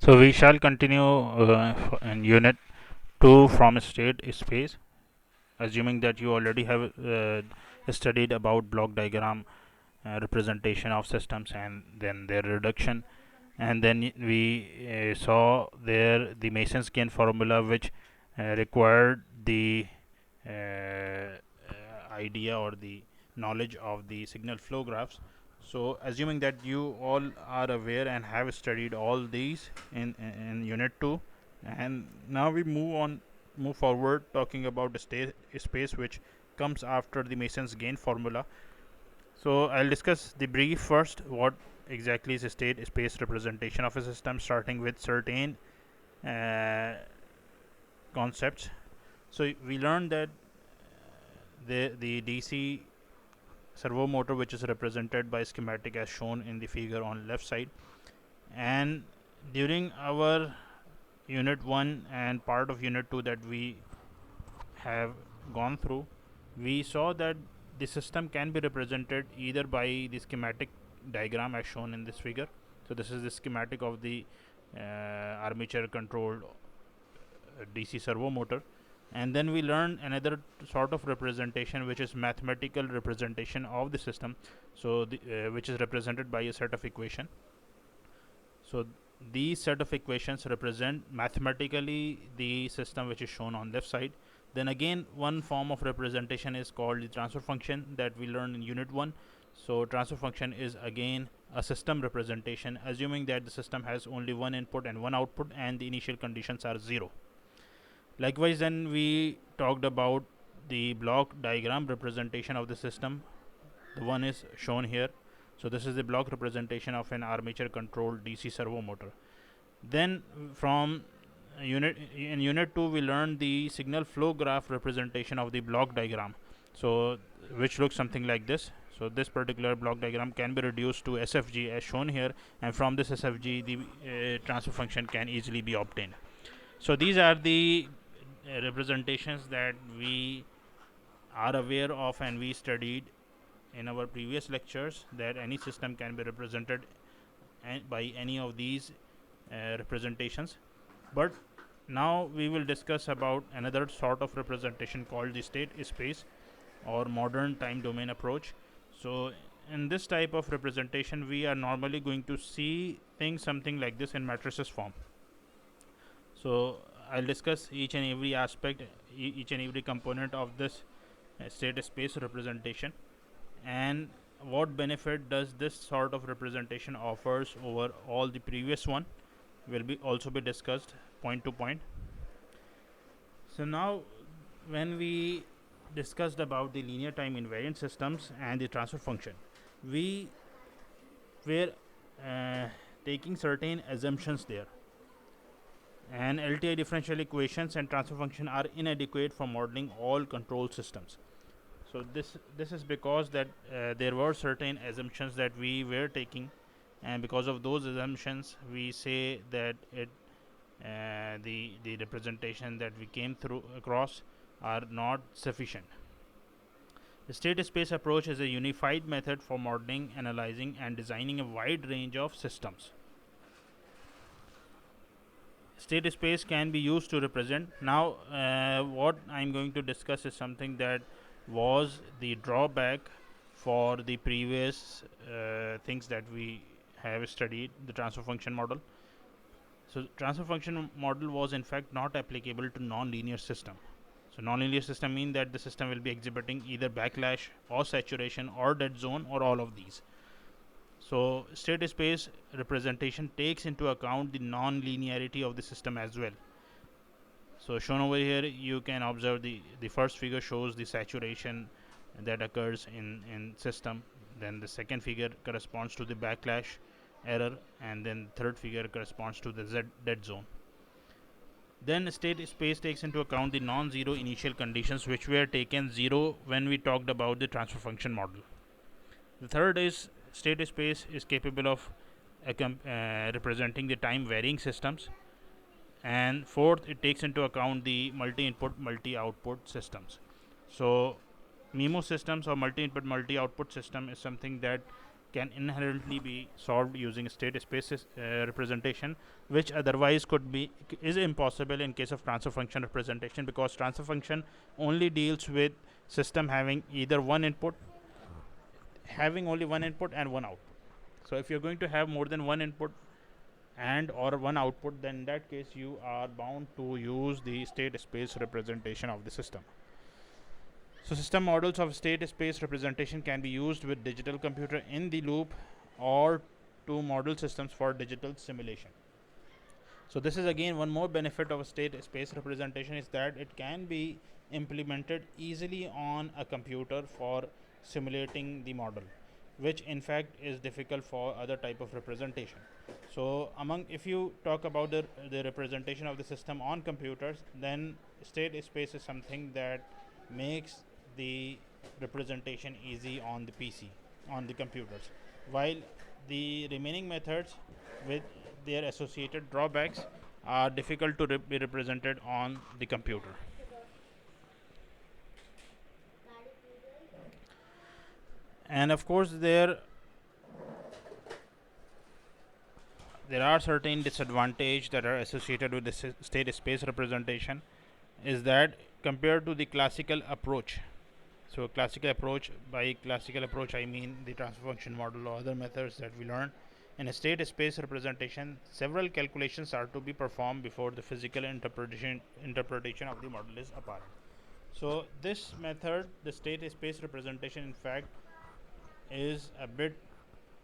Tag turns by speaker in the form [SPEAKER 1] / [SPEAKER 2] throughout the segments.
[SPEAKER 1] So we shall continue in unit 2 from state space, assuming that you already have studied about block diagram representation of systems and then their reduction, and then we saw there the Mason's gain formula, which required the idea or the knowledge of the signal flow graphs. So assuming that you all are aware and have studied all these in unit 2, and now we move forward talking about the state space, which comes after the Mason's gain formula. So I'll discuss the brief first. What exactly is a state space representation of a system, starting with certain uh, concepts. So we learned that the DC servo motor, which is represented by schematic as shown in the figure on left side, and during our unit 1 and part of unit 2 that we have gone through, we saw that the system can be represented either by the schematic diagram as shown in this figure. So this is the schematic of the armature controlled DC servo motor, and then we learn another sort of representation, which is mathematical representation of the system. So which is represented by a set of equation. So these set of equations represent mathematically the system which is shown on left side. Then again, one form of representation is called the transfer function that we learned in unit 1. So transfer function is again a system representation, assuming that the system has only one input and one output and the initial conditions are 0. Likewise, then we talked about the block diagram representation of the system. The one is shown here. So this is the block representation of an armature controlled DC servo motor. Then from unit 2 we learned the signal flow graph representation of the block diagram, so which looks something like this. So this particular block diagram can be reduced to SFG as shown here, and from this SFG the transfer function can easily be obtained. So these are the representations that we are aware of and we studied in our previous lectures, that any system can be represented by any of these representations. But now we will discuss about another sort of representation called the state space or modern time domain approach. So in this type of representation, we are normally going to see things something like this in matrices form. So I'll discuss each and every aspect, each and every component of this state space representation, and what benefit does this sort of representation offers over all the previous one will be also be discussed point to point. So now, when we discussed about the linear time invariant systems and the transfer function, we were taking certain assumptions there, and LTI differential equations and transfer function are inadequate for modeling all control systems. So this is because that there were certain assumptions that we were taking, and because of those assumptions we say that the representation that we came through across are not sufficient. The state space approach is a unified method for modeling, analyzing, and designing a wide range of systems. State space can be used to represent. Now what I'm going to discuss is something that was the drawback for the previous things that we have studied, the transfer function model. So transfer function model was in fact not applicable to non-linear system. So non-linear system mean that the system will be exhibiting either backlash or saturation or dead zone or all of these. So state space representation takes into account the non-linearity of the system as well. So shown over here, you can observe the first figure shows the saturation that occurs in system. Then the second figure corresponds to the backlash error, and then third figure corresponds to the dead zone. Then state space takes into account the non-zero initial conditions, which were taken 0 when we talked about the transfer function model. The third is state space is capable of representing the time varying systems, and fourth, it takes into account the multi-input multi-output systems. So MIMO systems or multi-input multi-output system is something that can inherently be solved using state space representation, which otherwise is impossible in case of transfer function representation, because transfer function only deals with system having either having only one input and one output. So if you're going to have more than one input and or one output, then in that case you are bound to use the state space representation of the system. So system models of state space representation can be used with digital computer in the loop or to model systems for digital simulation. So this is again one more benefit of a state space representation, is that it can be implemented easily on a computer for simulating the model, which in fact is difficult for other type of representation. So if you talk about the representation of the system on computers, then state space is something that makes the representation easy on the PC, on the computers, while the remaining methods with their associated drawbacks are difficult to be represented on the computer. And of course there are certain disadvantages that are associated with the state space representation, is that compared to the classical approach. So classical approach, by classical approach I mean the transfer function model or other methods that we learned. In a state space representation, several calculations are to be performed before the physical interpretation of the model is apparent. So this method, the state space representation, in fact is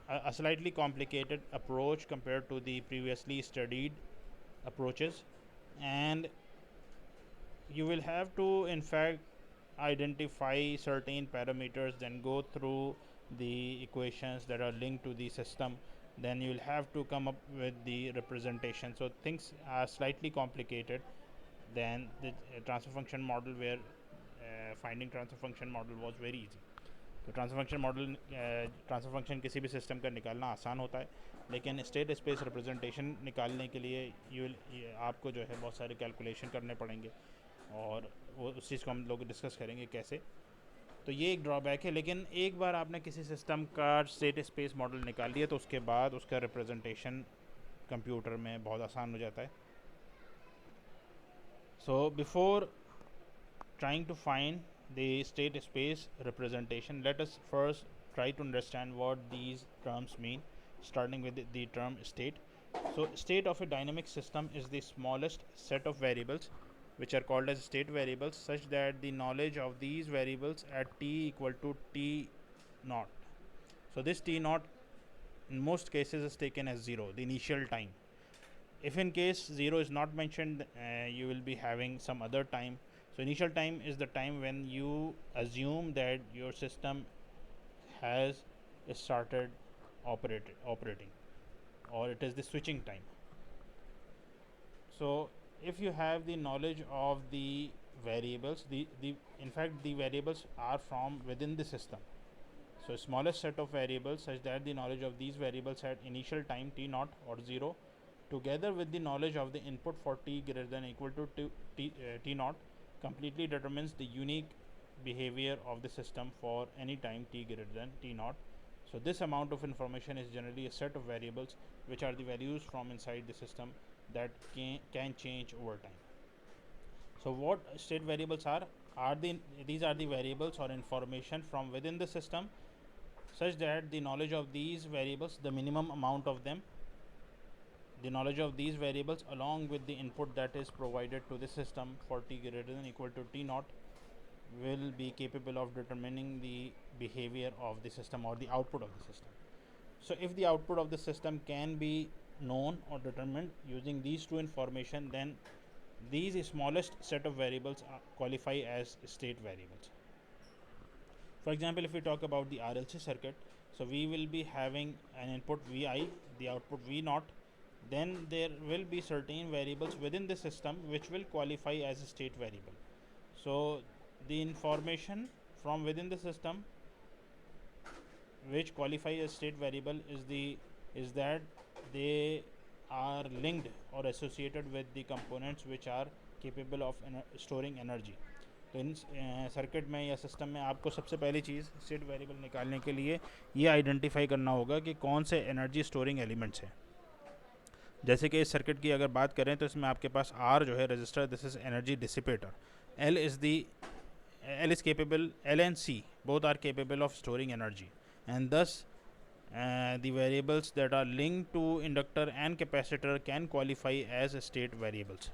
[SPEAKER 1] a slightly complicated approach compared to the previously studied approaches, and you will have to in fact identify certain parameters, then go through the equations that are linked to the system, then you will have to come up with the representation. So things are slightly complicated than the transfer function model, where finding transfer function model was very easy. तो transfer function किसी भी system का निकालना आसान होता है, लेकिन state space representation निकालने के लिए आपको जो है बहुत सारे कैलकुलेशन करने पड़ेंगे, और वो उस चीज़ को हम लोग डिस्कस करेंगे कैसे. तो ये एक ड्रॉबैक है. लेकिन एक बार आपने किसी सिस्टम का स्टेट स्पेस मॉडल निकाल लिया तो उसके बाद उसका रिप्रेजेंटेशन कंप्यूटर में बहुत आसान हो जाता है. So before trying to find the state space representation, let us first try to understand what these terms mean, starting with the term state. So state of a dynamic system is the smallest set of variables which are called as state variables, such that the knowledge of these variables at t equal to t naught. So this t naught in most cases is taken as 0, the initial time. If in case 0 is not mentioned, you will be having some other time. So initial time is the time when you assume that your system has started operating, or it is the switching time. So if you have the knowledge of the variables, in fact the variables are from within the system. So smallest set of variables, such that the knowledge of these variables at initial time t naught or 0, together with the knowledge of the input for t greater than or equal to t naught, completely determines the unique behavior of the system for any time t greater than t naught. So this amount of information is generally a set of variables which are the values from inside the system that can change over time. So what state variables are these are the variables or information from within the system, such that the knowledge of these variables, the minimum amount of them, the knowledge of these variables along with the input that is provided to the system for t greater than or equal to t naught, will be capable of determining the behavior of the system or the output of the system. So if the output of the system can be known or determined using these two information, then these smallest set of variables qualify as state variables. For example, if we talk about the RLC circuit, so we will be having an input Vi, the output V naught. Then there will be certain variables within the system which will qualify as a state variable. So the information from within the system which qualify as state variable is that they are linked or associated with the components which are capable of storing energy. तो इन circuit में या system में आपको सबसे पहली चीज़ state variable निकालने के लिए ये आइडेंटिफाई करना होगा कि कौन से एनर्जी स्टोरिंग एलिमेंट्स हैं। जैसे कि इस सर्किट की अगर बात करें तो इसमें आपके पास आर जो है register, this is energy dissipator, L is the L is capable, L and C both are capable of storing energy, and thus the variables that are linked to inductor and capacitor can qualify as state variables.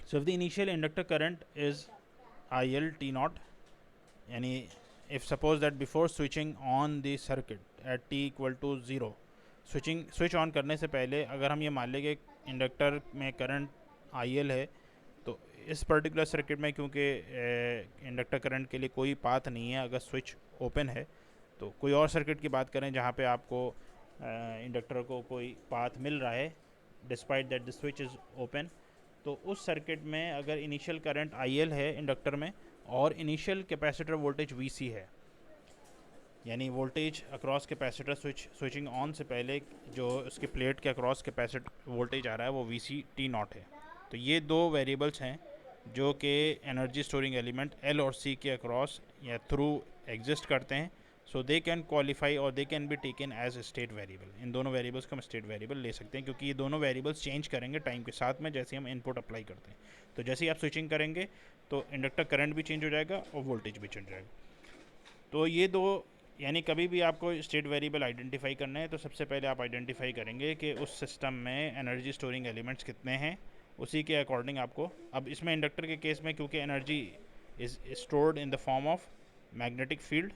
[SPEAKER 1] So if the initial inductor current is IL T naught, yani if suppose that before switching on the circuit at t equal to 0, switch on करने से पहले अगर हम ये मान लें कि inductor में करंट IL है, तो इस पर्टिकुलर सर्किट में क्योंकि इंडक्टर करंट के लिए कोई पाथ नहीं है अगर स्विच ओपन है, तो कोई और सर्किट की बात करें जहाँ पे आपको इंडक्टर को कोई पाथ मिल रहा है despite that the switch is open, तो उस सर्किट में अगर इनिशियल करंट IL है इंडक्टर में और इनिशियल कैपेसिटर वोल्टेज VC है, यानी voltage across capacitor switching on से पहले जो उसके प्लेट के अक्रॉस कैपेसिटर वोल्टेज आ रहा है वो VC T नॉट है। तो ये दो वेरिएबल्स हैं जो कि एनर्जी स्टोरिंग एलिमेंट L और C के अक्रॉस या थ्रू एग्जिस्ट करते हैं। सो दे कैन क्वालिफाई और they can be taken as state variable. इन दोनों वेरिएबल्स को हम स्टेट वेरिएबल ले सकते हैं क्योंकि ये दोनों वेरिएबल्स चेंज करेंगे टाइम के साथ में जैसे हम इनपुट अप्लाई करते हैं। तो जैसे ही आप स्विचिंग करेंगे तो इंडक्टर करंट भी चेंज हो जाएगा और वोल्टेज भी चेंज हो जाएगा। तो ये दो, यानी कभी भी आपको स्टेट वेरिएबल आइडेंटिफाई करना है तो सबसे पहले आप आइडेंटिफाई करेंगे कि उस सिस्टम में एनर्जी स्टोरिंग एलिमेंट्स कितने हैं, उसी के अकॉर्डिंग आपको। अब इसमें इंडक्टर के केस में क्योंकि energy is stored in the form of magnetic field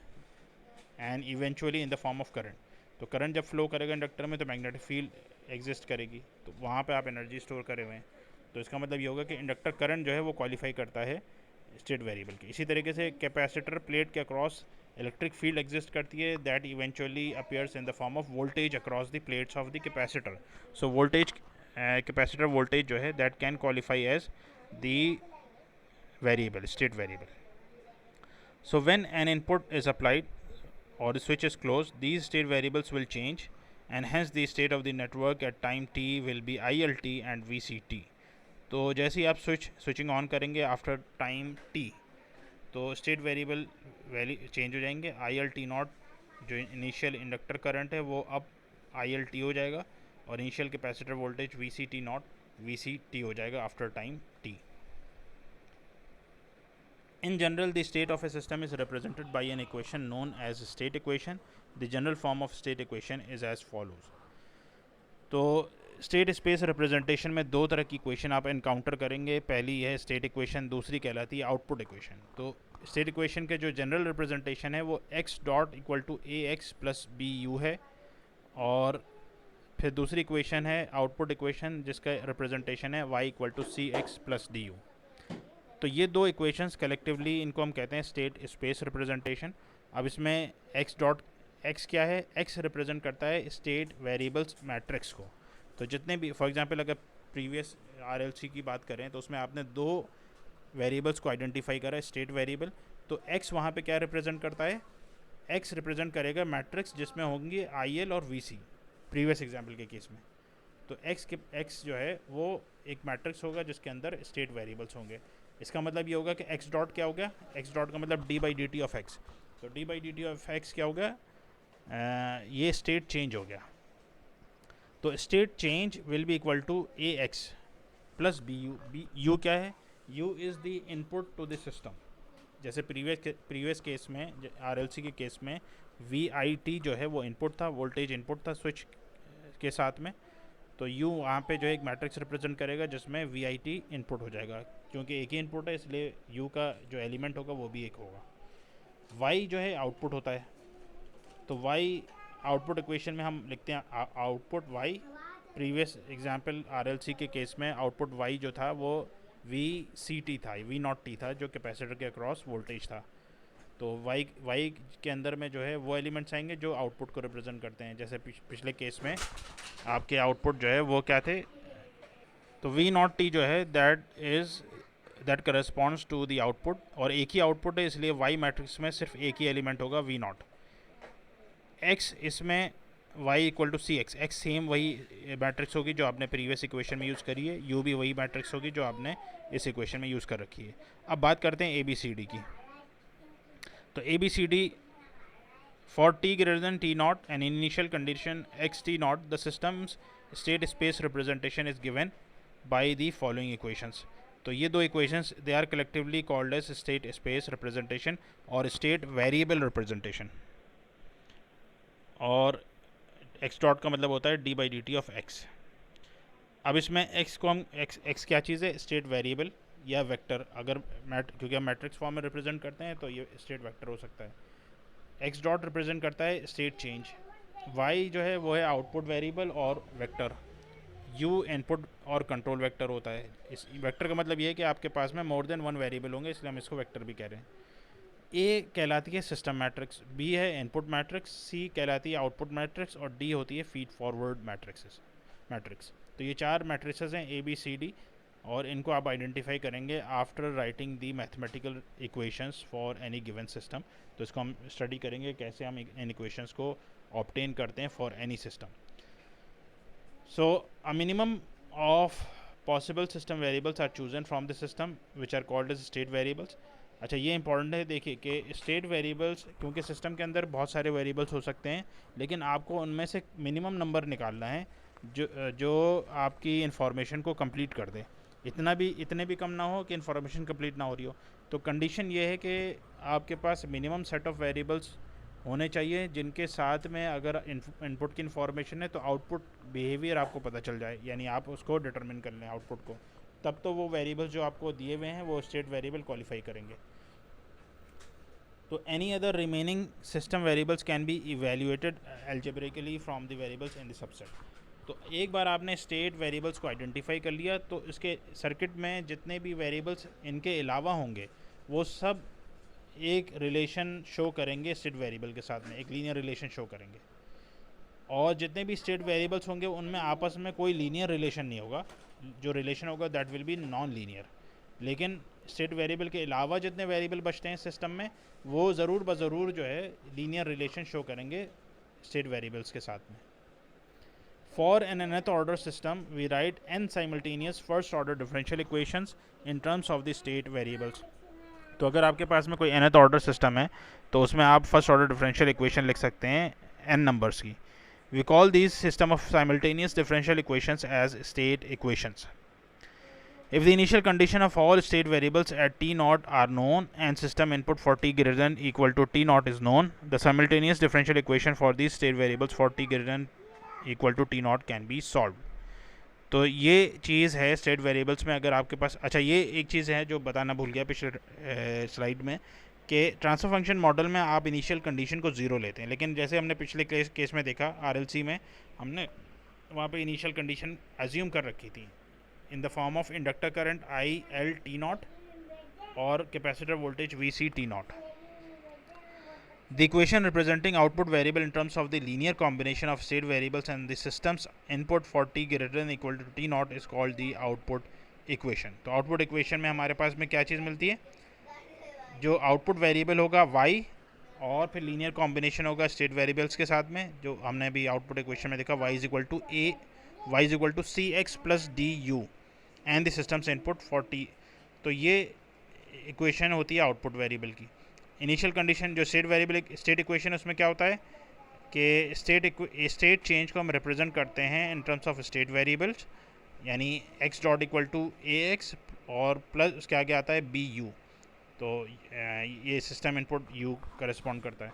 [SPEAKER 1] and eventually in the form of current, तो करंट जब फ्लो करेगा इंडक्टर में तो मैग्नेटिक फील्ड एग्जिस्ट करेगी, तो वहाँ पे आप एनर्जी स्टोर करे हुए हैं। तो इसका मतलब ये होगा कि इंडक्टर करंट जो है वो क्वालिफाई करता है स्टेट वेरिएबल के। इसी तरीके से कैपेसिटर प्लेट के अक्रॉस इलेक्ट्रिक फील्ड एग्जिस्ट करती है that eventually appears in the form of voltage across the plates of the capacitor. So voltage capacitor voltage जो है that can qualify as the variable, state variable. So when an input is applied or the switch is closed, these state variables will change and hence the state of the network at time t will be ILT and VCT. तो जैसे ही आप switching on करेंगे after time t, तो state variable value change हो जाएंगे। ILT not जो initial inductor current है वो अब ILT हो जाएगा और initial capacitor voltage VCT not VCT हो जाएगा after time t. In general, the state of a system is represented by an equation known as state equation. The general form of state equation is as follows. तो state space representation में दो तरह की equation आप encounter करेंगे। पहली है state equation, दूसरी कहलाती है आउटपुट इक्वेशन। तो स्टेट इक्वेशन के जो जनरल रिप्रेजेंटेशन है वो x dot equal to AX plus BU है, और फिर दूसरी इक्वेशन है आउटपुट इक्वेशन जिसका रिप्रेजेंटेशन है y equal to CX plus DU। तो ये दो इक्वेशंस कलेक्टिवली इनको हम कहते हैं स्टेट स्पेस रिप्रेजेंटेशन। अब इसमें x डॉट x क्या है, x रिप्रेजेंट करता है स्टेट वेरिएबल्स मैट्रिक्स को। तो जितने भी फॉर एग्जांपल अगर प्रीवियस RLC की बात करें तो उसमें आपने दो वेरिएबल्स को आइडेंटिफाई करा है स्टेट वेरिएबल, तो x वहाँ पे क्या रिप्रेजेंट करता है, x रिप्रेजेंट करेगा मैट्रिक्स जिसमें होंगे IL और VC प्रीवियस एग्जाम्पल के केस में। तो x जो है वो एक मैट्रिक्स होगा जिसके अंदर स्टेट वेरिएबल्स होंगे। इसका मतलब ये होगा कि x डॉट क्या हो गया, x डॉट का मतलब d by D T of x। तो d by D T of x क्या हो गया, ये स्टेट चेंज हो गया। तो state change will be equal to AX plus BU। U क्या है, U is the input to the system. जैसे प्रीवियस केस में RLC के केस में VIT जो है वो इनपुट था, वोल्टेज इनपुट था स्विच के साथ में। तो U वहाँ पे जो है एक मैट्रिक्स रिप्रेजेंट करेगा जिसमें VIT इनपुट हो जाएगा, क्योंकि एक ही इनपुट है इसलिए U का जो एलिमेंट होगा वो भी एक होगा। Y जो है आउटपुट होता है, तो Y आउटपुट इक्वेशन में हम लिखते हैं output Y। Previous example RLC के केस में आउटपुट Y जो था वो VCT था, V नॉट T था जो कैपेसिटर के अक्रॉस वोल्टेज था। तो Y के अंदर में जो है वो एलिमेंट्स आएंगे जो आउटपुट को रिप्रेजेंट करते हैं। जैसे पिछले केस में आपके आउटपुट जो है वो क्या थे, तो V नॉट T जो है दैट करस्पॉन्ड्स टू द आउटपुट, और एक ही आउटपुट है इसलिए Y मैट्रिक्स में सिर्फ एक ही एलिमेंट होगा V नॉट। X इसमें y equal to C X, X same वही मैट्रिक्स होगी जो आपने प्रीवियस इक्वेशन में यूज़ करी है, यू भी वही मैट्रिक्स होगी जो आपने इस इक्वेशन में यूज़ कर रखी है। अब बात करते हैं ए बी सी डी की। तो A B C D for t greater than t naught and initial condition x t naught, the system's state space representation is given by the following equations. तो ये दो equations they are collectively called as state space representation और state variable representation। और x dot का मतलब होता है d by dt of x। अब इसमें x को हम x क्या चीज़ है, स्टेट वेरिएबल या वेक्टर। अगर क्योंकि हम मैट्रिक्स फॉर्म में रिप्रेजेंट करते हैं तो ये स्टेट वेक्टर हो सकता है। एक्स डॉट रिप्रेजेंट करता है स्टेट चेंज, वाई जो है वो है आउटपुट वेरिएबल और वेक्टर, यू इनपुट और कंट्रोल वेक्टर होता है। इस वेक्टर का मतलब ये है कि आपके पास में मोर देन वन वेरिएबल होंगे, इसलिए हम इसको वेक्टर भी कह रहे हैं। ए कहलाती है सिस्टम मैट्रिक्स, बी है इनपुट मैट्रिक्स, सी कहलाती है आउटपुट मैट्रिक्स और डी होती है फीड फॉरवर्ड मैट्रिक्स। तो ये चार मैट्रिक्सेस हैं ए बी सी डी, और इनको आप आइडेंटिफाई करेंगे after writing the mathematical equations for any given system. तो इसको हम स्टडी करेंगे कैसे हम इन इक्वेशंस को ऑब्टेन करते हैं for any system. So a minimum of possible system variables are chosen from the system which are called as state variables. अच्छा, ये इंपॉर्टेंट है, देखिए कि स्टेट वेरिएबल्स, क्योंकि सिस्टम के अंदर बहुत सारे वेरिएबल्स हो सकते हैं, लेकिन आपको उनमें से मिनिमम नंबर निकालना है जो आपकी इंफॉर्मेशन को कंप्लीट कर दे। इतने भी कम ना हो कि इन्फॉर्मेशन कंप्लीट ना हो रही हो। तो कंडीशन ये है कि आपके पास मिनिमम सेट ऑफ वेरिएबल्स होने चाहिए जिनके साथ में अगर इनपुट की इन्फॉर्मेशन है तो आउटपुट बिहेवियर आपको पता चल जाए, यानी आप उसको डिटरमिन कर लें आउटपुट को, तब तो वो वेरिएबल्स जो आपको दिए हुए हैं वो स्टेट वेरिएबल क्वालिफाई करेंगे। तो any other remaining system variables can be evaluated algebraically from the variables in the subset. तो एक बार आपने स्टेट वेरिएबल्स को आइडेंटिफाई कर लिया तो इसके सर्किट में जितने भी वेरिएबल्स इनके अलावा होंगे वो सब एक रिलेशन शो करेंगे स्टेट वेरिएबल के साथ में, एक लीनियर रिलेशन शो करेंगे। और जितने भी स्टेट वेरिएबल्स होंगे उनमें आपस में कोई लीनियर रिलेशन नहीं होगा, जो रिलेशन होगा that will be non linear. लेकिन स्टेट वेरिएबल के अलावा जितने वेरिएबल बचते हैं सिस्टम में वो ज़रूर ब-ज़रूर जो है लीनियर रिलेशन शो करेंगे स्टेट वेरिएबल्स के साथ में। For an nth order system, we write n simultaneous first order differential equations in terms of the state variables. तो अगर आपके पास में कोई nth order system है तो उसमें आप first order differential equation लिख सकते हैं n numbers की। We call these system of simultaneous differential equations as state equations. If the initial condition of all state variables at t naught are known and system input for t greater than equal to t naught is known, the simultaneous differential equation for these state variables for t greater than equal to T naught can be solve. तो ये चीज़ है state variables में। अगर आपके पास, अच्छा ये एक चीज़ है जो बताना भूल गया पिछले स्लाइड में, कि ट्रांसफर फंक्शन मॉडल में आप इनिशियल कंडीशन को ज़ीरो लेते हैं, लेकिन जैसे हमने पिछले केस में देखा आरएलसी में, हमने वहाँ पे इनिशियल कंडीशन एज्यूम कर रखी थी in the form of inductor current I L T naught और capacitor voltage V C T naught. The equation representing output variable in terms of the linear combination of state variables and the system's input for t greater than equal to t naught is called the output equation. तो output equation में हमारे पास में क्या चीज़ मिलती है, जो output variable होगा y और फिर linear combination होगा state variables के साथ में, जो हमने अभी output equation में देखा y is equal to cx plus du and the system's input for t। तो ये equation होती है output variable की। इनिशियल कंडीशन जो स्टेट वेरिएबल स्टेट इक्वेशन उसमें क्या होता है कि स्टेट चेंज को हम रिप्रेजेंट करते हैं in terms of state variables, यानी x dot equal to A X और प्लस उसके आगे आता है बी यू। तो ये सिस्टम इनपुट u करस्पॉन्ड करता है।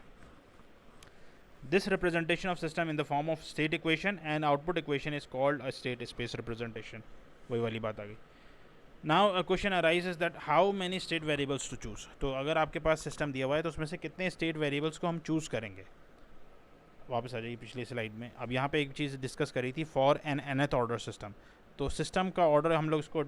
[SPEAKER 1] This representation of system in the form of state equation and output equation is called a state space representation. वही वाली बात आ गई। Now a question arises that how many state variables to choose. तो अगर आपके पास सिस्टम दिया हुआ है तो उसमें से कितने स्टेट वेरिएबल्स को हम चूज़ करेंगे। वापस आ जाइए पिछली स्लाइड में। अब यहाँ पे एक चीज़ डिस्कस करी थी for N nth order system. तो सिस्टम का ऑर्डर हम लोग इसको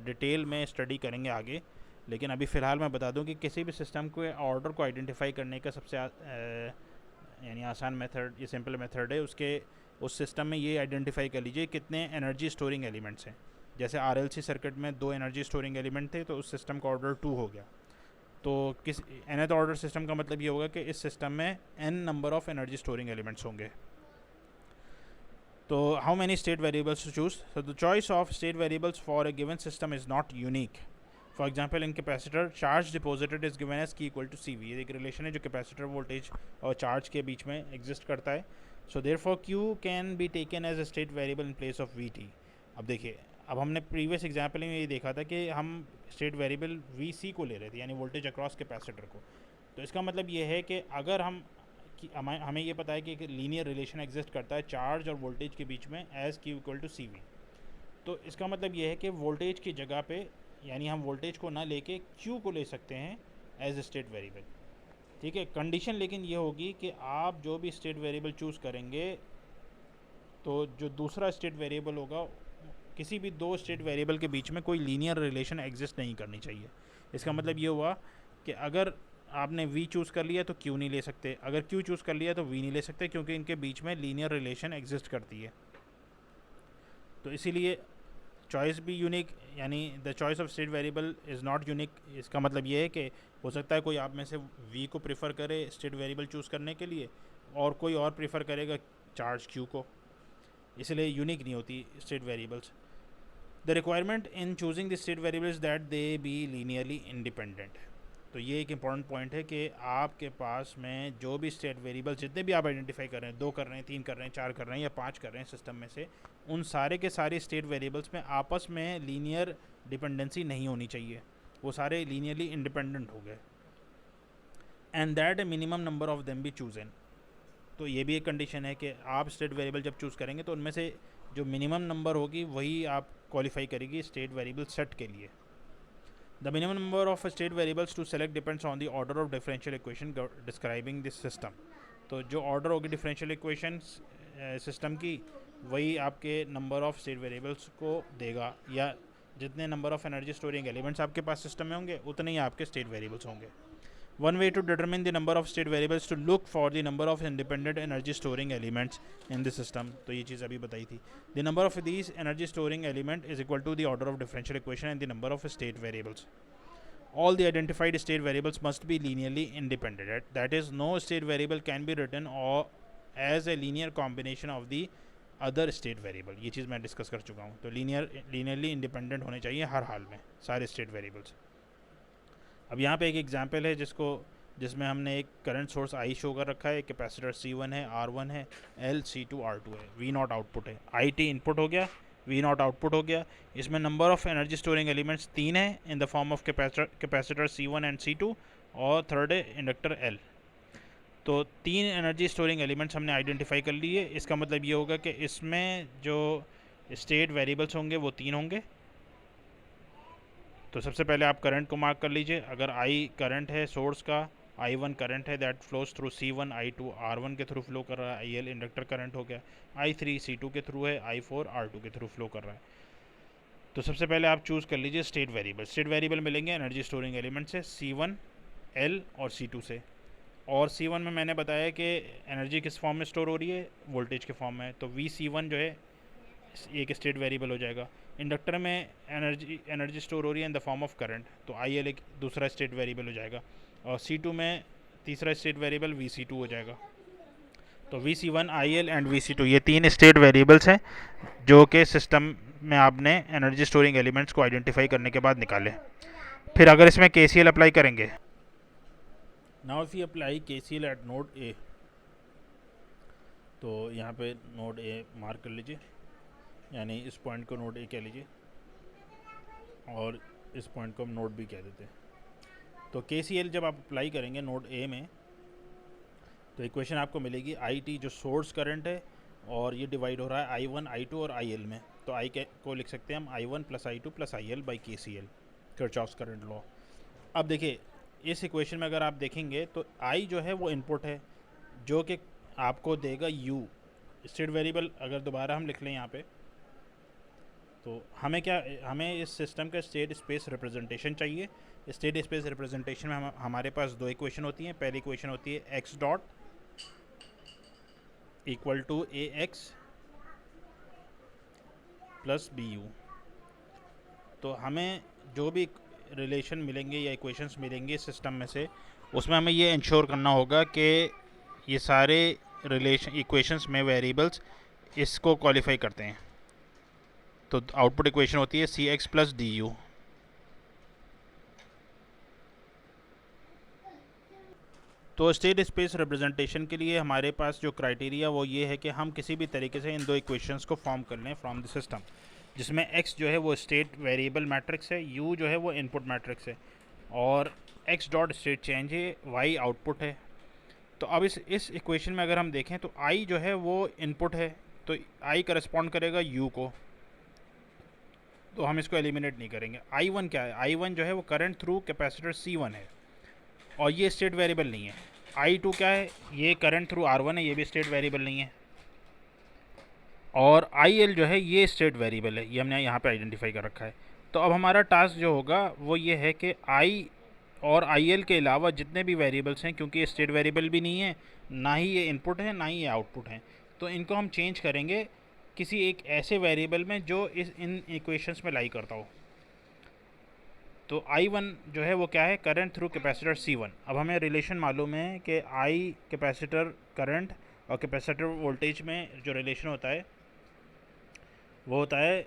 [SPEAKER 1] डिटेल में स्टडी करेंगे आगे, लेकिन अभी फ़िलहाल मैं बता दूँ कि किसी भी सिस्टम को ऑर्डर को आइडेंटिफाई करने का सबसे यानी आसान मेथड, ये सिंपल मेथड है उसके, उस सिस्टम में ये आइडेंटिफाई कर लीजिए कितने एनर्जी स्टोरिंग एलिमेंट्स हैं। जैसे आरएलसी सर्किट में 2 एनर्जी स्टोरिंग एलिमेंट थे तो उस सिस्टम का ऑर्डर 2 हो गया। तो किस nth ऑर्डर सिस्टम का मतलब ये होगा कि इस सिस्टम में n number of energy storing elements होंगे। तो how many state variables to choose? So the choice of state variables for a given system is not unique. For example, in capacitor, charge deposited is given as Q equal to CV. ये एक relation है जो capacitor voltage और charge के बीच में exist करता है. So therefore Q can be taken as a state variable in place of VT. अब देखिए, अब हमने प्रीवियस एग्जाम्पल में ये देखा था कि हम स्टेट वेरिएबल VC को ले रहे थे, यानी वोल्टेज अक्रॉस कैपेसिटर को. तो इसका मतलब ये है कि अगर हमें ये पता है कि एक लीनियर रिलेशन एग्जिस्ट करता है चार्ज और वोल्टेज के बीच में as Q equal to CV. तो इसका मतलब ये है कि वोल्टेज की जगह पे, यानी हम वोल्टेज को ना लेके Q को ले सकते हैं एज ए स्टेट वेरिएबल. ठीक है. कंडीशन लेकिन ये होगी कि आप जो भी स्टेट वेरिएबल चूज़ करेंगे तो जो दूसरा स्टेट वेरिएबल होगा, किसी भी दो स्टेट वेरिएबल के बीच में कोई लीनियर रिलेशन एग्जिस्ट नहीं करनी चाहिए. इसका मतलब ये हुआ कि अगर आपने V चूज़ कर लिया तो Q नहीं ले सकते, अगर Q चूज़ कर लिया तो V नहीं ले सकते, क्योंकि इनके बीच में लीनियर रिलेशन एग्जिस्ट करती है. तो इसीलिए चॉइस भी यूनिक, यानी the choice of state variable is not unique. इसका मतलब ये है कि हो सकता है कोई आप में से V को प्रेफर करे स्टेट वेरिएबल चूज़ करने के लिए और कोई और प्रेफर करेगा चार्ज Q को. इसलिए यूनिक नहीं होती state variables. The requirement in choosing the state variables that they B linearly independent. तो ये एक इंपॉर्टेंट पॉइंट है कि आपके पास में जो भी स्टेट वेरिएबल्स जितने भी आप आइडेंटिफाई कर रहे हैं, 2 कर रहे हैं, 3 कर रहे हैं, 4 कर रहे हैं या 5 कर रहे हैं सिस्टम में से, उन सारे के सारे स्टेट वेरिएबल्स में आपस में लीनियर डिपेंडेंसी नहीं होनी चाहिए. वो सारे लीनियरली इंडिपेंडेंट हो गए. And that A minimum number of them be chosen. तो ये भी एक कंडीशन है कि आप स्टेट वेरिएबल जब चूज़ करेंगे तो उनमें से जो मिनिमम नंबर होगी वही आप क्वालिफाई करेगी स्टेट वेरिएबल सेट के लिए. The minimum number of state variables to select depends on the order of differential equation describing this system. तो जो ऑर्डर होगी डिफरेंशियल इक्वेशन सिस्टम की, वही आपके नंबर ऑफ स्टेट वेरिएबल्स को देगा, या जितने number of energy storing elements आपके पास सिस्टम में होंगे उतने ही आपके स्टेट वेरिएबल्स होंगे. One way to determine the number of state variables to look for the number of independent energy storing elements in the system. तो ये चीज़ अभी बताई थी. The number of these energy storing element is equal to the order of differential equation and the number of state variables. All the identified state variables must be linearly independent. That is, no state variable can be written or as a linear combination of the other state variable. ये चीज़ मैं discuss कर चुका हूँ. तो linearly independent होने चाहिए हर हाल में सारे state variables. अब यहाँ पे एक एग्जांपल है जिसमें हमने एक करंट सोर्स I शो कर रखा है, कैपेसिटर C1 है, R1 है, L C2 R2 है, V0 आउटपुट है, IT इनपुट हो गया, V0 आउटपुट हो गया. इसमें number of energy storing elements 3 है इन the form of capacitor C1 and C2, और थर्ड है इंडक्टर L. तो 3 एनर्जी स्टोरिंग एलिमेंट्स हमने आइडेंटिफाई कर लिए. इसका मतलब ये होगा कि इसमें जो स्टेट वेरिएबल्स होंगे वो 3 होंगे. तो सबसे पहले आप करंट को मार्क कर लीजिए. अगर I करंट है सोर्स का, I1 करंट है that flows through C1, I2 R1 के थ्रू फ्लो कर रहा है, IL इंडक्टर करंट हो गया, I3 C2 के थ्रू है, I4 R2 के थ्रू फ्लो कर रहा है. तो सबसे पहले आप चूज़ कर लीजिए स्टेट वेरिएबल. स्टेट वेरिएबल मिलेंगे एनर्जी स्टोरिंग एलिमेंट से C1, L और C2 से. और C1 में मैंने बताया कि एनर्जी किस फॉर्म में स्टोर हो रही है, वोल्टेज के फॉर्म में, तो VC1 जो है एक स्टेट वेरिएबल हो जाएगा. इंडक्टर में एनर्जी स्टोर हो रही है इन द फॉर्म ऑफ करंट, तो IL एक दूसरा स्टेट वेरिएबल हो जाएगा. और C2 में तीसरा स्टेट वेरिएबल VC2 हो जाएगा. तो VC1, IL एंड VC2 ये 3 स्टेट वेरिएबल्स हैं जो कि सिस्टम में आपने एनर्जी स्टोरिंग एलिमेंट्स को आइडेंटिफाई करने के बाद निकाले. फिर अगर इसमें KCL अप्लाई करेंगे, now if you apply KCL eight node A, तो यहाँ पे नोड A मार्क कर लीजिए, यानी इस पॉइंट को नोड A कह लीजिए और इस पॉइंट को हम नोड B कह देते हैं. तो KCL जब आप अप्लाई करेंगे नोड A में, तो इक्वेशन आपको मिलेगी IT जो सोर्स करंट है, और ये डिवाइड हो रहा है I1, I2 और IL में. तो I को लिख सकते हैं हम I1 plus I2 plus IL by KCL, Kirchhoff's current law. अब देखिए इस इक्वेशन में अगर आप देखेंगे तो I जो है वो इनपुट है जो कि आपको देगा U स्टेट वेरिएबल. अगर दोबारा हम लिख लें यहाँ पे, तो हमें इस सिस्टम का स्टेट स्पेस रिप्रेजेंटेशन चाहिए. स्टेट स्पेस रिप्रेजेंटेशन में हमारे पास 2 इक्वेशन होती हैं. पहली इक्वेशन होती है x dot equal to AX plus BU. तो हमें जो भी रिलेशन मिलेंगे या इक्वेशंस मिलेंगे सिस्टम में से, उसमें हमें ये इंश्योर करना होगा कि ये सारे इक्वेशंस में वेरिएबल्स इसको क्वालिफाई करते हैं। तो आउटपुट इक्वेशन होती है सी एक्स प्लस डी यू। तो स्टेट स्पेस रिप्रेजेंटेशन के लिए हमारे पास जो क्राइटेरिया वो ये है कि हम किसी भी तरीके से इन दो इक्वेशंस को फॉर्म कर लें फ्रॉम द सिस्टम, जिसमें x जो है वो स्टेट वेरिएबल मैट्रिक्स है, u जो है वो इनपुट मैट्रिक्स है, और x डॉट स्टेट चेंज है, y आउटपुट है। तो अब इस इक्वेशन में अगर हम देखें तो i जो है वो इनपुट है, तो i करस्पॉन्ड करेगा u को, तो हम इसको एलिमिनेट नहीं करेंगे। i1 क्या है? i1 जो है वो करंट थ्रू कैपेसिटर C1 है, और ये स्टेट वेरिएबल नहीं है। i2 क्या है? ये करंट थ्रू R1 है, ये भी स्टेट वेरिएबल नहीं है। और IL जो है ये स्टेट वेरिएबल है, ये हमने यहाँ पे आइडेंटिफाई कर रखा है। तो अब हमारा टास्क जो होगा वो ये है कि I और IL के अलावा जितने भी वेरिएबल्स हैं, क्योंकि ये स्टेट वेरिएबल भी नहीं है, ना ही ये इनपुट है, ना ही ये आउटपुट है, तो इनको हम चेंज करेंगे किसी एक ऐसे वेरिएबल में जो इन इक्वेशंस में लाई करता हो। तो I1 जो है वो क्या है? Current through capacitor C1। अब हमें रिलेशन मालूम है कि I कैपेसिटर करंट और कैपेसिटर वोल्टेज में जो रिलेशन होता है वो होता है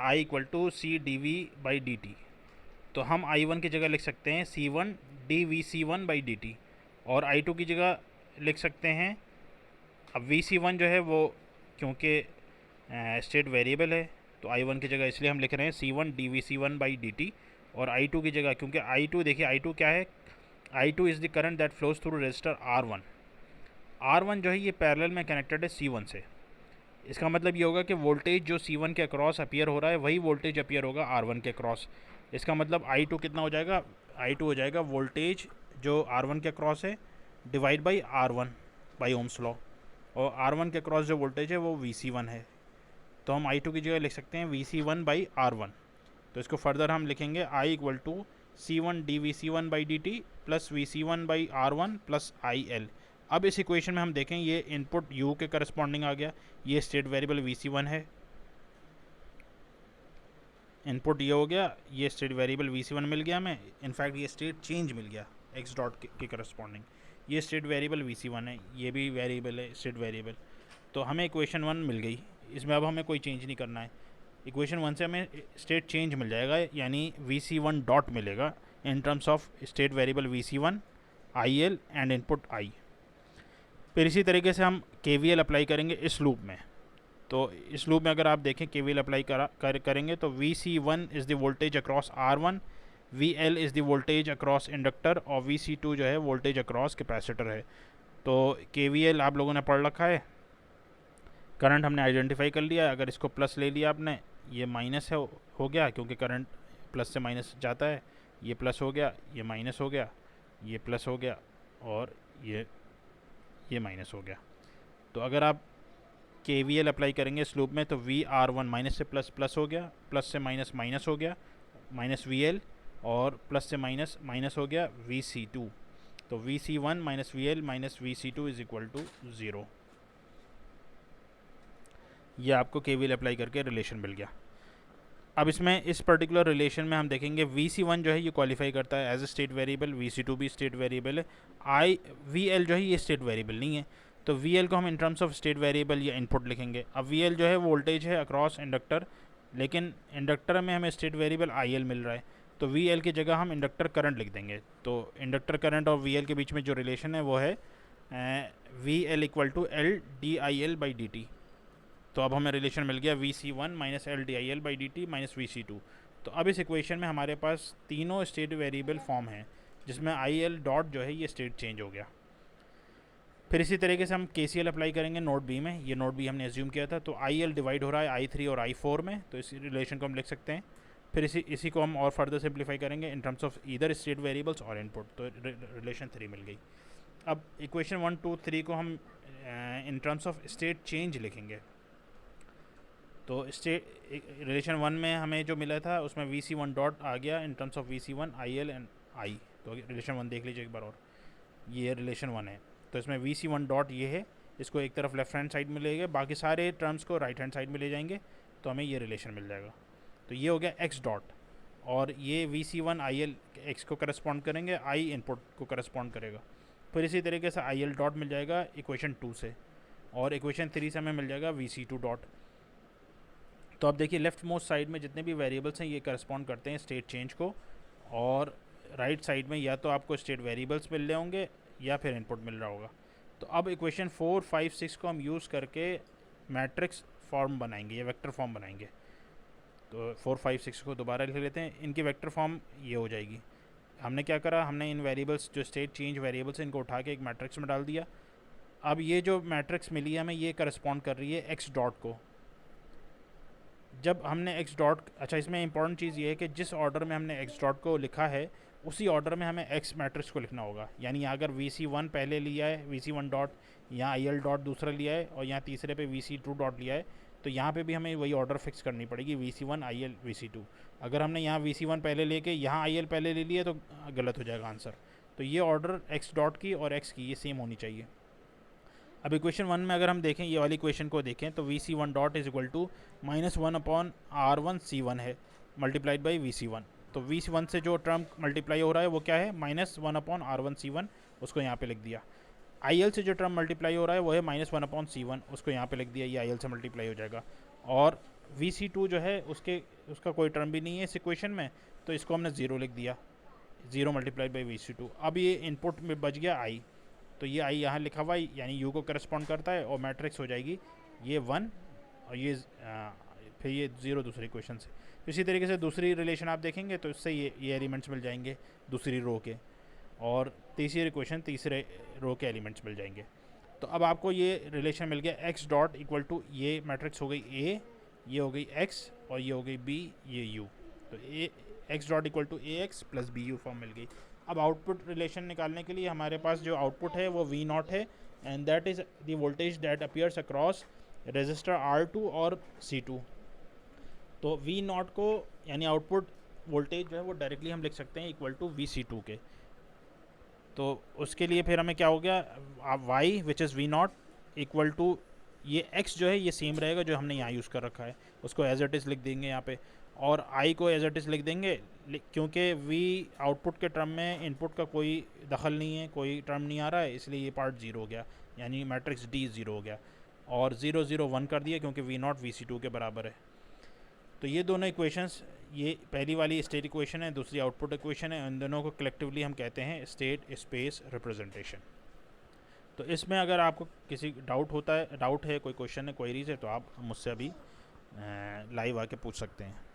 [SPEAKER 1] I equal to C D V by D T. तो हम I1 की जगह लिख सकते हैं C1 D V C1 by D T, और I2 की जगह लिख सकते हैं, अब VC1 जो है वो क्योंकि स्टेट वेरिएबल है तो I1 की जगह इसलिए हम लिख रहे हैं C1 D V C1 by D T, और I2 की जगह क्योंकि I2 देखिए I2 क्या है? I2 is the current that flows through resistor R1। R1 जो है ये पैरेलल में कनेक्टेड है C1 से। इसका मतलब ये होगा कि वोल्टेज जो C1 के अक्रॉस अपीयर हो रहा है वही वोल्टेज अपीयर होगा R1 के अक्रॉस। इसका मतलब I2 कितना हो जाएगा? I2 हो जाएगा वोल्टेज जो R1 के अक्रॉस है divide by R1 by Ohm's law, और R1 के अक्रॉस जो वोल्टेज है वो VC1 है। तो हम I2 की जगह लिख सकते हैं VC1 बाई R1। तो इसको फर्दर हम लिखेंगे I equal to C1 D V C1 by D T plus VC1 by R1 plus IL। अब इस इक्वेशन में हम देखें ये इनपुट U के करस्पॉन्डिंग आ गया, ये स्टेट वेरिएबल VC1 है, इनपुट ये हो गया, ये स्टेट वेरिएबल VC1 मिल गया हमें, इनफैक्ट ये स्टेट चेंज मिल गया x डॉट के करस्पॉन्डिंग, ये स्टेट वेरिएबल VC1 है, ये भी वेरिएबल है स्टेट वेरिएबल। तो हमें इक्वेशन 1 मिल गई, इसमें अब हमें कोई चेंज नहीं करना है। इक्वेशन 1 से हमें स्टेट चेंज मिल जाएगा, यानी VC1 डॉट मिलेगा इन terms of state variable VC1, IL and input I। फिर इसी तरीके से हम KVL अप्लाई करेंगे इस लूप में। तो इस लूप में अगर आप देखें KVL अप्लाई करेंगे तो VC1 is the voltage across R1, VL is the voltage across inductor, और VC2 जो है वोल्टेज अक्रॉस कैपेसिटर है। तो KVL आप लोगों ने पढ़ रखा है, करंट हमने आइडेंटिफाई कर लिया, अगर इसको प्लस ले लिया आपने, ये माइनस है हो गया क्योंकि करंट प्लस से माइनस जाता है, ये प्लस हो गया, ये माइनस हो गया, ये प्लस हो गया, और ये माइनस हो गया। तो अगर आप KVL अप्लाई करेंगे इस लूप में तो VR1 माइनस से प्लस प्लस हो गया, प्लस से माइनस माइनस हो गया, माइनस VL, और प्लस से माइनस माइनस हो गया VC2। तो VC1 minus VL minus VC2 is equal to 0। ये आपको KVL अप्लाई करके रिलेशन मिल गया। अब इसमें इस पर्टिकुलर रिलेशन में हम देखेंगे VC1 जो है ये क्वालिफाई करता है as a state variable, VC2 भी स्टेट वेरिएबल है, VL जो है ये स्टेट वेरिएबल नहीं है, तो VL को हम इन टर्म्स ऑफ स्टेट वेरिएबल या इनपुट लिखेंगे। अब VL जो है वोल्टेज है अक्रॉस इंडक्टर, लेकिन इंडक्टर में हमें स्टेट वेरिएबल IL मिल रहा है, तो VL की जगह हम इंडक्टर करंट लिख देंगे। तो इंडक्टर करंट और VL के बीच में जो रिलेशन है वो है VL equal to L DIL by D. तो अब हमें रिलेशन मिल गया VC1 minus L DIL by D minus VC2। तो अब इस इक्वेशन में हमारे पास तीनों स्टेट वेरिएबल फॉर्म हैं, जिसमें IL डॉट जो है ये स्टेट चेंज हो गया। फिर इसी तरीके से हम KCL अप्लाई करेंगे नोड B में, ये नोड B हमने एज्यूम किया था, तो IL डिवाइड हो रहा है I3 और I4 में, तो इस रिलेशन को हम लिख सकते हैं। फिर इसी को हम और फर्दर सिंप्लीफाई करेंगे इन terms of either state variables और इनपुट, तो रिलेशन 3 मिल गई। अब इक्वेशन 1 2 3 को हम इन टर्म्स ऑफ स्टेट चेंज लिखेंगे। तो स्टेट रिलेशन 1 में हमें जो मिला था उसमें VC1 डॉट आ गया इन terms of VC1 IL and I। तो रिलेशन 1 देख लीजिए एक बार और, ये रिलेशन 1 है, तो इसमें VC1 डॉट ये है, इसको एक तरफ लेफ्ट हैंड साइड में ले गए, बाकी सारे टर्म्स को राइट हैंड साइड में ले जाएंगे, तो हमें ये रिलेशन मिल जाएगा। तो ये हो गया x डॉट, और ये VC1 IL x को करस्पॉन्ड करेंगे, I इनपुट को करस्पॉन्ड करेगा। फिर इसी तरीके से IL डॉट मिल जाएगा इक्वेशन 2 से, और इक्वेशन 3 से हमें मिल जाएगा vc2 डॉट। तो अब देखिए लेफ्ट मोस्ट साइड में जितने भी वेरिएबल्स हैं ये करस्पॉन्ड करते हैं स्टेट चेंज को, और राइट साइड में या तो आपको स्टेट वेरिएबल्स मिल रहे होंगे या फिर इनपुट मिल रहा होगा। तो अब इक्वेशन 4, 5, 6 को हम यूज़ करके मैट्रिक्स फॉर्म बनाएंगे या वेक्टर फॉर्म बनाएंगे। तो 4, 5, 6 को दोबारा लिख लेते हैं, इनकी वेक्टर फॉर्म ये हो जाएगी। हमने क्या करा, हमने इन वेरिएबल्स जो स्टेट चेंज वेरिएबल्स हैं इनको उठा के एक मैट्रिक्स में डाल दिया। अब ये जो मैट्रिक्स मिली है हमें ये करस्पॉन्ड कर रही है एक्स डॉट को। जब हमने एक्स डॉट, अच्छा इसमें इंपॉर्टेंट चीज़ ये है कि जिस ऑर्डर में हमने एक्स डॉट को लिखा है उसी ऑर्डर में हमें एक्स मैट्रिक्स को लिखना होगा। यानी अगर VC1 पहले लिया है, VC1 डॉट, यहाँ IL डॉट दूसरा लिया है और यहाँ तीसरे पे VC2 डॉट लिया है, तो यहाँ पे भी हमें वही ऑर्डर फिक्स करनी पड़ेगी, VC1 IL VC2। अगर हमने यहाँ VC1 पहले लेके यहाँ IL पहले ले लिया तो गलत हो जाएगा आंसर। तो ये ऑर्डर एक्स डॉट की और एक्स की ये सेम होनी चाहिए। अब इक्वेशन 1 में अगर हम देखें, ये वाली इक्वेशन को देखें, तो VC1 dot is equal to -1/R1C1 है मल्टीप्लाइड बाई VC1। तो VC1 से जो टर्म मल्टीप्लाई हो रहा है वो क्या है, -1/R1C1, उसको यहाँ पे लिख दिया। IL से जो टर्म मल्टीप्लाई हो रहा है वो है -1/C1, उसको यहाँ पे लिख दिया, ये IL से मल्टीप्लाई हो जाएगा। और VC2 जो है उसका कोई टर्म भी नहीं है इस इक्वेशन में, तो इसको हमने 0 लिख दिया, 0 मल्टीप्लाइड बाई VC2। अब ये इनपुट में बच गया I, तो ये आई यहाँ लिखा हुआ यानी यू को करस्पॉन्ड करता है, और मैट्रिक्स हो जाएगी ये 1 और ये फिर ये 0 दूसरी इक्वेशन से। इसी तरीके से दूसरी रिलेशन आप देखेंगे तो इससे ये एलिमेंट्स मिल जाएंगे दूसरी रो के, और तीसरी इक्वेशन तीसरे रो के एलिमेंट्स मिल जाएंगे। तो अब आपको ये रिलेशन मिल गया एक्स डॉट इक्वल टू, ये मैट्रिक्स हो गई ए, ये हो गई एक्स और ये हो गई बी, ये यू। तो A X dot equal to A X plus B U form मिल गई। अब आउटपुट रिलेशन निकालने के लिए हमारे पास जो आउटपुट है वो V नॉट है, and that is the voltage that appears across resistor R2 और C2। तो V नॉट को यानी आउटपुट वोल्टेज जो है वो डायरेक्टली हम लिख सकते हैं इक्वल टू VC2 के। तो उसके लिए फिर हमें क्या हो गया, Y which is V not equal to, ये X जो है ये सेम रहेगा जो हमने यहाँ यूज़ कर रखा है, उसको एज इट इज़ लिख देंगे यहाँ पे, और I को एज इट इज़ लिख देंगे क्योंकि V आउटपुट के टर्म में इनपुट का कोई दखल नहीं है, कोई टर्म नहीं आ रहा है, इसलिए ये पार्ट 0 हो गया, यानी मैट्रिक्स D 0 हो गया, और 0 0 1 कर दिया क्योंकि V नॉट VC2 के बराबर है। तो ये दोनों इक्वेशंस, ये पहली वाली स्टेट इक्वेशन है, दूसरी आउटपुट इक्वेशन है, इन दोनों को कलेक्टिवली हम कहते हैं स्टेट स्पेस रिप्रेजेंटेशन। तो इसमें अगर आपको किसी डाउट है, कोई क्वेश्चन है, क्वेरीज है, तो आप मुझसे अभी लाइव आके पूछ सकते हैं।